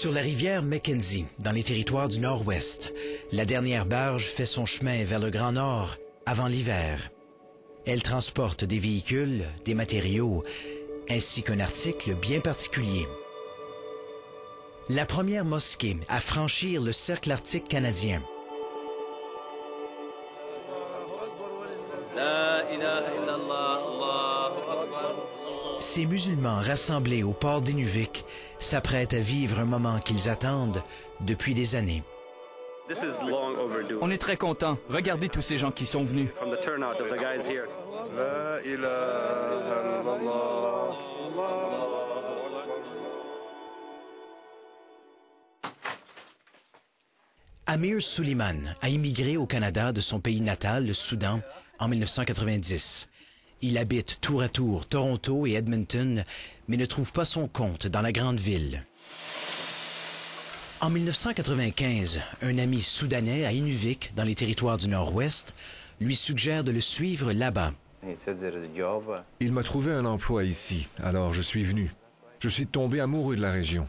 Sur la rivière Mackenzie, dans les territoires du Nord-Ouest, la dernière barge fait son chemin vers le Grand Nord avant l'hiver. Elle transporte des véhicules, des matériaux, ainsi qu'un article bien particulier. La première mosquée à franchir le cercle arctique canadien. Ces musulmans rassemblés au port d'Inuvik s'apprêtent à vivre un moment qu'ils attendent depuis des années. On est très contents. Regardez tous ces gens qui sont venus. Amir Suleiman a immigré au Canada de son pays natal, le Soudan, en 1990. Il habite tour à tour Toronto et Edmonton, mais ne trouve pas son compte dans la grande ville. En 1995, un ami soudanais à Inuvik, dans les territoires du Nord-Ouest, lui suggère de le suivre là-bas. Il m'a trouvé un emploi ici, alors je suis venu. Je suis tombé amoureux de la région.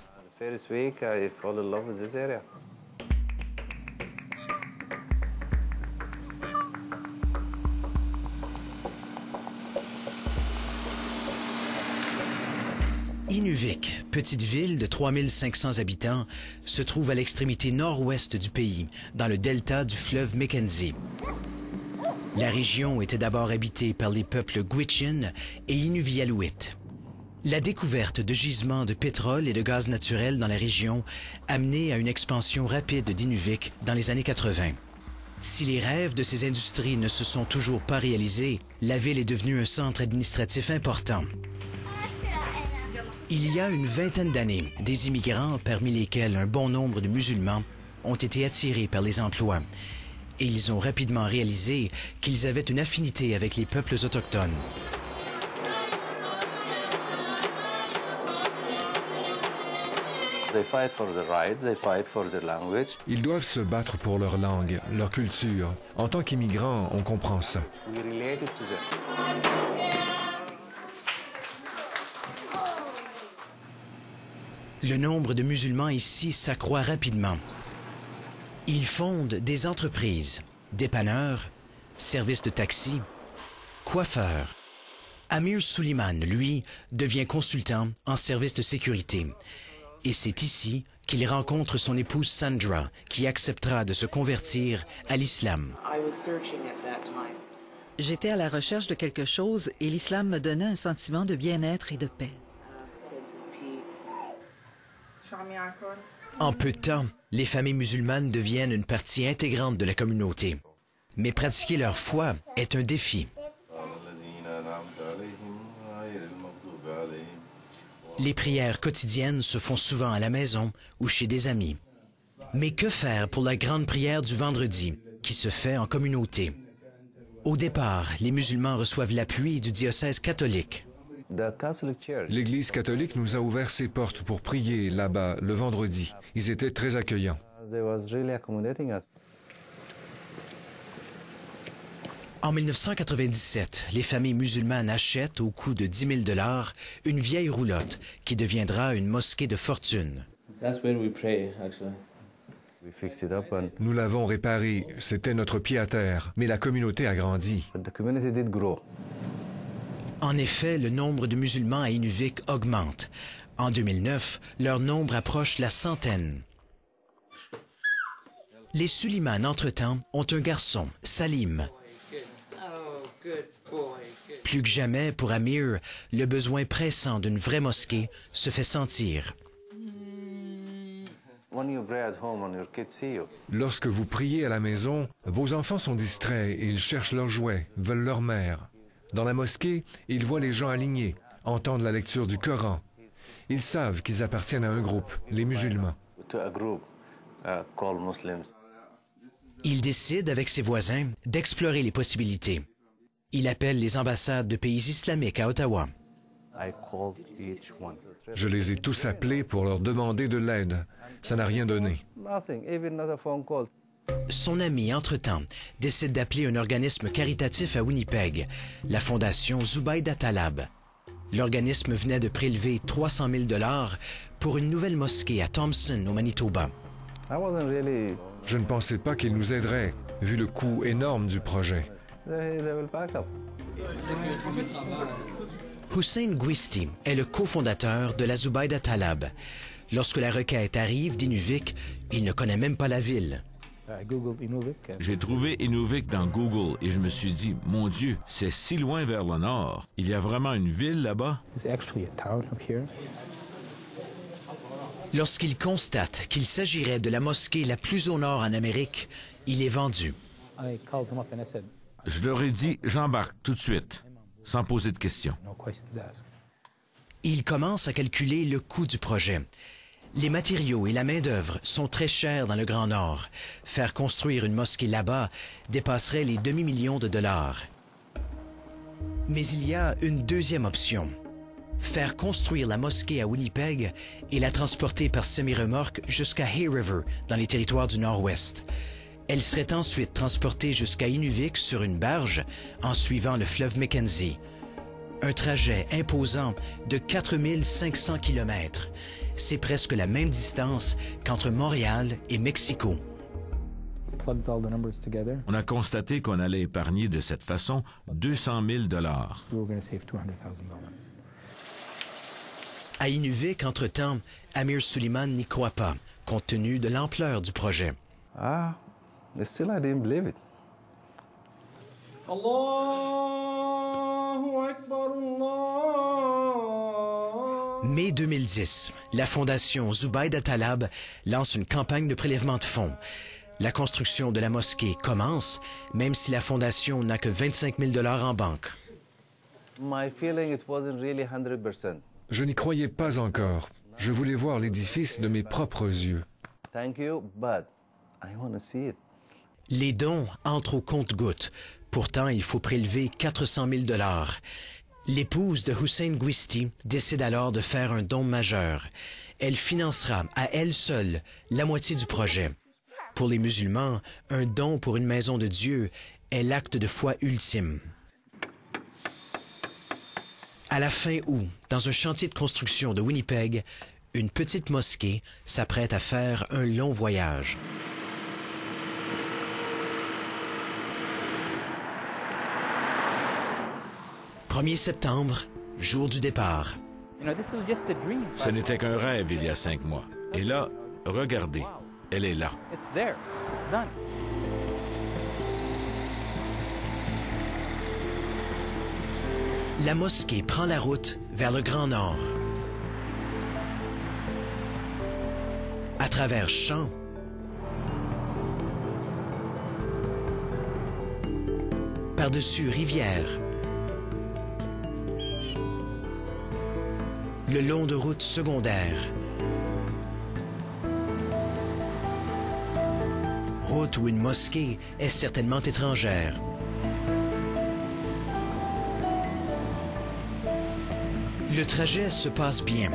Inuvik, petite ville de 3500 habitants, se trouve à l'extrémité nord-ouest du pays, dans le delta du fleuve Mackenzie. La région était d'abord habitée par les peuples Gwich'in et Inuvialuit. La découverte de gisements de pétrole et de gaz naturel dans la région a mené à une expansion rapide d'Inuvik dans les années 80. Si les rêves de ces industries ne se sont toujours pas réalisés, la ville est devenue un centre administratif important. Il y a une vingtaine d'années, des immigrants, parmi lesquels un bon nombre de musulmans, ont été attirés par les emplois. Et ils ont rapidement réalisé qu'ils avaient une affinité avec les peuples autochtones. Ils doivent se battre pour leur langue, leur culture. En tant qu'immigrants, on comprend ça. Le nombre de musulmans ici s'accroît rapidement. Ils fondent des entreprises, dépanneurs, services de taxi, coiffeurs. Amir Suleiman, lui, devient consultant en services de sécurité. Et c'est ici qu'il rencontre son épouse Sandra, qui acceptera de se convertir à l'islam. J'étais à la recherche de quelque chose et l'islam me donnait un sentiment de bien-être et de paix. En peu de temps, les familles musulmanes deviennent une partie intégrante de la communauté. Mais pratiquer leur foi est un défi. Les prières quotidiennes se font souvent à la maison ou chez des amis. Mais que faire pour la grande prière du vendredi, qui se fait en communauté? Au départ, les musulmans reçoivent l'appui du diocèse catholique. L'Église catholique nous a ouvert ses portes pour prier là-bas le vendredi. Ils étaient très accueillants. En 1997, les familles musulmanes achètent au coût de 10 000 $ une vieille roulotte qui deviendra une mosquée de fortune. Nous l'avons réparée, c'était notre pied à terre, mais la communauté a grandi. En effet, le nombre de musulmans à Inuvik augmente. En 2009, leur nombre approche la centaine. Les Suleiman, entre-temps, ont un garçon, Salim. Plus que jamais, pour Amir, le besoin pressant d'une vraie mosquée se fait sentir. Lorsque vous priez à la maison, vos enfants sont distraits et ils cherchent leurs jouets, veulent leur mère. Dans la mosquée, ils voient les gens alignés, entendent la lecture du Coran. Ils savent qu'ils appartiennent à un groupe, les musulmans. Il décide, avec ses voisins, d'explorer les possibilités. Il appelle les ambassades de pays islamiques à Ottawa. Je les ai tous appelés pour leur demander de l'aide. Ça n'a rien donné. Son ami, entre-temps, décide d'appeler un organisme caritatif à Winnipeg, la fondation Zubaydah Talab. L'organisme venait de prélever 300 000 $ pour une nouvelle mosquée à Thompson, au Manitoba. Je ne pensais pas qu'il nous aiderait, vu le coût énorme du projet. Hussein Gwisti est le cofondateur de la Zubaydah Talab. Lorsque la requête arrive d'Inuvik, il ne connaît même pas la ville. J'ai trouvé Inuvik dans Google et je me suis dit, mon Dieu, c'est si loin vers le nord. Il y a vraiment une ville là-bas? Lorsqu'il constate qu'il s'agirait de la mosquée la plus au nord en Amérique, il est vendu. Je leur ai dit, j'embarque tout de suite, sans poser de questions. Il commence à calculer le coût du projet. Les matériaux et la main-d'œuvre sont très chers dans le Grand Nord. Faire construire une mosquée là-bas dépasserait les demi-millions de dollars. Mais il y a une deuxième option. Faire construire la mosquée à Winnipeg et la transporter par semi-remorque jusqu'à Hay River, dans les territoires du Nord-Ouest. Elle serait ensuite transportée jusqu'à Inuvik sur une barge en suivant le fleuve Mackenzie. Un trajet imposant de 4500 km. C'est presque la même distance qu'entre Montréal et Mexico. On a constaté qu'on allait épargner de cette façon 200 000 $. À Inuvik, entre-temps, Amir Suleiman n'y croit pas, compte tenu de l'ampleur du projet. Still I didn't believe it. Mai 2010, la fondation Zubaydah Talab lance une campagne de prélèvement de fonds. La construction de la mosquée commence, même si la fondation n'a que 25 000 $ en banque. My feeling, it wasn't really 100%. Je n'y croyais pas encore. Je voulais voir l'édifice de mes propres yeux. Thank you, but I want to see it. Les dons entrent au compte-gouttes. Pourtant, il faut prélever 400 000 $. L'épouse de Hussein Gwisti décide alors de faire un don majeur. Elle financera à elle seule la moitié du projet. Pour les musulmans, un don pour une maison de Dieu est l'acte de foi ultime. À la fin août, dans un chantier de construction de Winnipeg, une petite mosquée s'apprête à faire un long voyage. « 1er septembre, jour du départ. » Ce n'était qu'un rêve il y a 5 mois. Et là, regardez, elle est là. La mosquée prend la route vers le Grand Nord. À travers champs, par-dessus rivières, le long de routes secondaires, route où une mosquée est certainement étrangère. Le trajet se passe bien,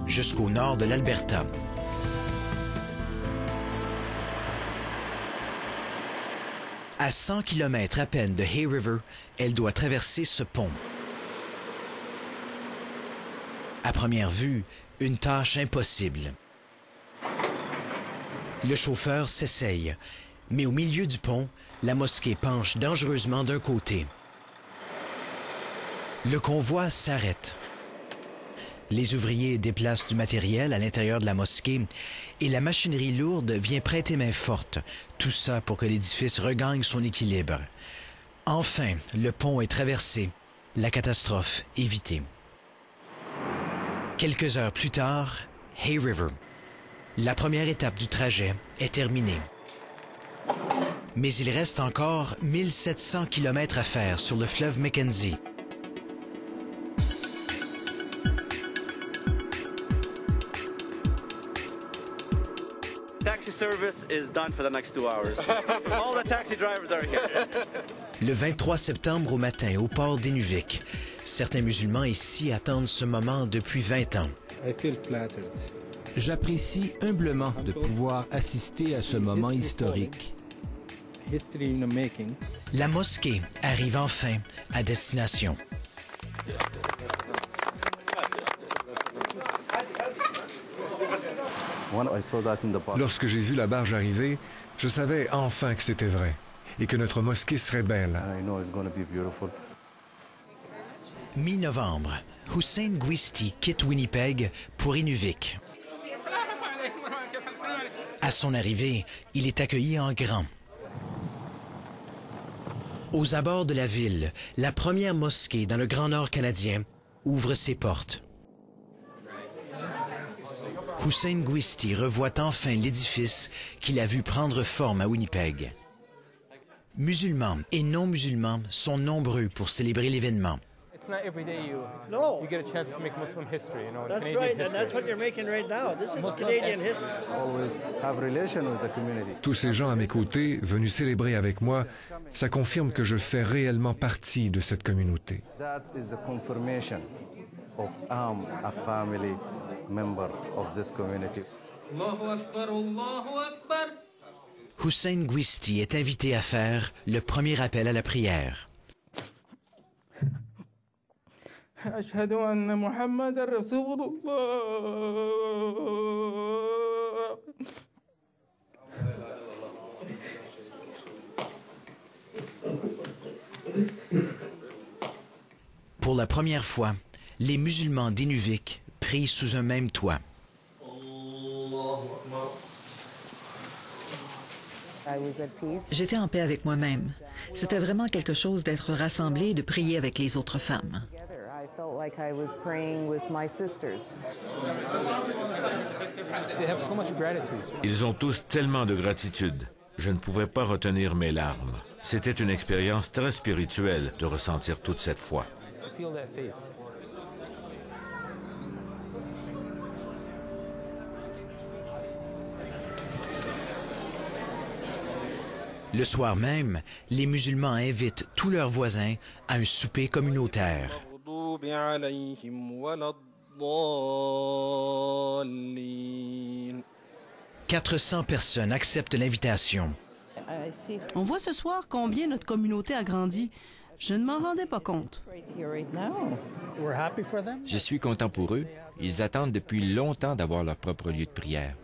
jusqu'au nord de l'Alberta. À 100 km à peine de Hay River, elle doit traverser ce pont. À première vue, une tâche impossible. Le chauffeur s'essaye, mais au milieu du pont, la mosquée penche dangereusement d'un côté. Le convoi s'arrête. Les ouvriers déplacent du matériel à l'intérieur de la mosquée et la machinerie lourde vient prêter main forte, tout ça pour que l'édifice regagne son équilibre. Enfin, le pont est traversé, la catastrophe évitée. Quelques heures plus tard, Hay River. La première étape du trajet est terminée. Mais il reste encore 1700 km à faire sur le fleuve Mackenzie. Taxi service is done for the next 2 hours. All the taxi drivers are here. Le 23 septembre au matin, au port d'Inuvik, certains musulmans ici attendent ce moment depuis 20 ans. J'apprécie humblement de pouvoir assister à ce moment historique. La mosquée arrive enfin à destination. Lorsque j'ai vu la barge arriver, je savais enfin que c'était vrai et que notre mosquée serait belle. Mi-novembre, Hussein Gwisti quitte Winnipeg pour Inuvik. À son arrivée, il est accueilli en grand. Aux abords de la ville, la première mosquée dans le Grand Nord canadien ouvre ses portes. Hussein Gwisti revoit enfin l'édifice qu'il a vu prendre forme à Winnipeg. Musulmans et non-musulmans sont nombreux pour célébrer l'événement. It's not every day you get a chance to make Muslim history, you know, Canadian history. And that's what you're making right now. This is Canadian history. Always have relation with the community. Tous ces gens à mes côtés, venus célébrer avec moi, ça confirme que je fais réellement partie de cette communauté. That is the confirmation of a family member of this community. Allahu Akbar, Allahu Akbar. Hussein Gwisti est invité à faire le premier appel à la prière. أشهد أن محمد رسول الله. Pour la première fois, les musulmans d'Inuvik prient sous un même toit. J'étais en paix avec moi-même. C'était vraiment quelque chose d'être rassemblé et de prier avec les autres femmes. Ils ont tous tellement de gratitude. Je ne pouvais pas retenir mes larmes. C'était une expérience très spirituelle de ressentir toute cette foi. Le soir même, les musulmans invitent tous leurs voisins à un souper communautaire. 400 personnes acceptent l'invitation. On voit ce soir combien notre communauté a grandi. Je ne m'en rendais pas compte. Je suis content pour eux. Ils attendent depuis longtemps d'avoir leur propre lieu de prière.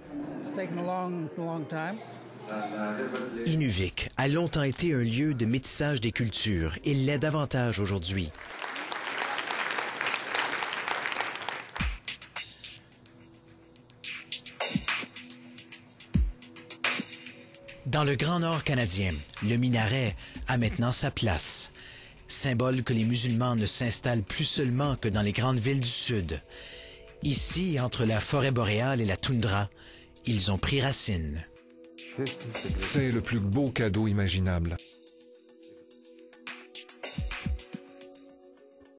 Inuvik a longtemps été un lieu de métissage des cultures et l'est davantage aujourd'hui. Dans le Grand Nord canadien, le minaret a maintenant sa place, symbole que les musulmans ne s'installent plus seulement que dans les grandes villes du Sud. Ici, entre la forêt boréale et la toundra, ils ont pris racine. C'est le plus beau cadeau imaginable.